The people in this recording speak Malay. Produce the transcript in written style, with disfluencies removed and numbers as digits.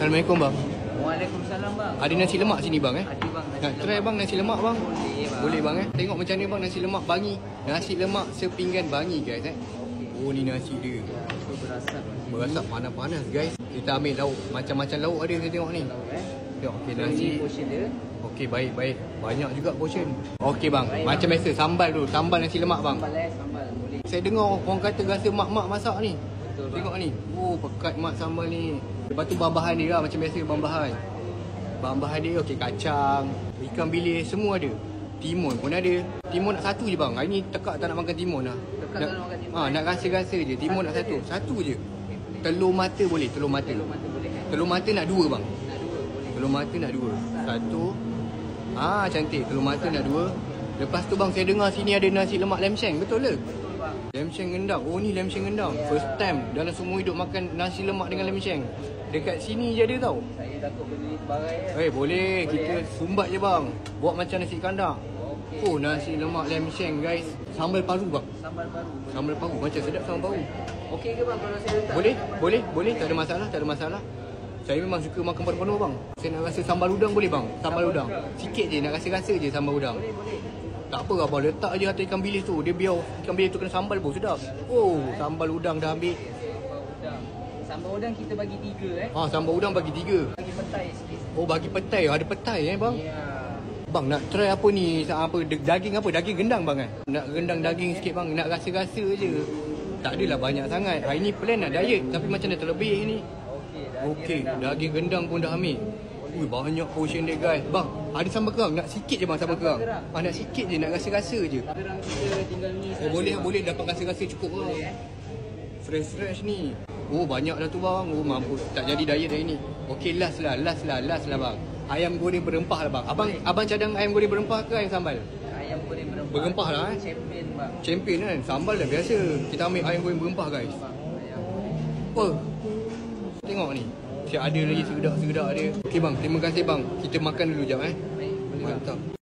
Assalamualaikum bang. Waalaikumsalam bang. Ada nasi lemak sini bang eh? Ada bang. Nak try bang nasi lemak bang? Boleh bang. Boleh bang eh? Tengok macam ni bang nasi lemak bangi. Nasi lemak sepinggan bangi guys eh. Oh ni nasi dia. Itu berasap bang. Berasap panas-panas guys. Kita ambil lauk. Macam-macam lauk ada saya tengok ni. Tengok okey nasi. Ini portion dia. Okey baik-baik. Banyak juga portion. Okey bang. Macam biasa sambal dulu. Sambal nasi lemak bang. Sambal boleh. Saya dengar orang kata rasa mak-mak masak ni. Betul bang. Tengok ni. Oh pekat mak sambal ni. Lepas tu bahan-bahan dia lah macam biasa bahan-bahan. Bahan-bahan dia okey kacang, ikan bilis semua ada. Timun pun ada. Timun nak satu je bang. Hari ni tekak tak nak makan timun lah. Tekak tak nak makan timun. Nak rasa-rasa je. Timun nak satu. Satu je. Telur mata boleh. Telur mata. Telur mata boleh kan? Telur mata nak dua bang. Nak dua boleh. Telur mata nak dua. Satu. Cantik. Telur mata nak dua. Lepas tu bang saya dengar sini ada nasi lemak lem sheng. Betul ke? Betul bang. Lem sheng rendang. Oh ni lem sheng rendang. First time dalam semua hidup makan nasi lemak dengan lem sheng. Dekat sini je ada tau. Saya takut beli barang ya. Boleh. Kita sumbat je bang. Buat macam nasi kandar. Okey. Oh nasi lemak lem sheng guys. Sambal paru bang. Sambal baru. Sambal paru macam sedap sambal paru. Okey ke bang kalau saya letak? Boleh. Tak ada masalah, tak ada masalah. Saya memang suka makan penuh-penuh bang. Saya nak rasa sambal udang boleh bang? Sambal udang. Sikit je nak rasa-rasa je sambal udang. Boleh. Tak apa abang letak je atas ikan bilis tu. Dia biar ikan bilis tu kena sambal pun sedap. Oh, sambal udang dah ambil. Sambal udang kita bagi 3 Sambal udang bagi 3. Bagi petai sikit. Oh, bagi petai. Ada petai bang? Ya. Bang nak try apa ni? Daging apa? Daging gendang bang kan? Nak rendang daging sikit bang. Nak rasa-rasa je. Tak adalah banyak sangat. Hari ni plan nak diet tapi macam dah terlebih ni. Okey, daging gendang pun dah ambil. Ui, banyak portion dia guys. Bang, ada sambal kerang? Nak sikit je bang sambal kerang. Nak sikit je, nak rasa-rasa je. Kerang kita tinggal ni. Boleh dapat rasa-rasa cukup lah. Fresh ni. Oh, banyak dah tu bang. Oh, mampu. Tak jadi diet hari ni. Okey, last lah bang. Ayam goreng berempah lah bang. Abang cadang ayam goreng berempah ke ayam sambal? Ayam goreng berempah. Berempah lah Champion bang. Champion kan. Sambal dah biasa. Kita ambil ayam goreng berempah guys. Apa? Tengok ni. Siap ada lagi segedap dia. Okey bang, terima kasih bang. Kita makan dulu jap Baik, boleh bang. Mantap.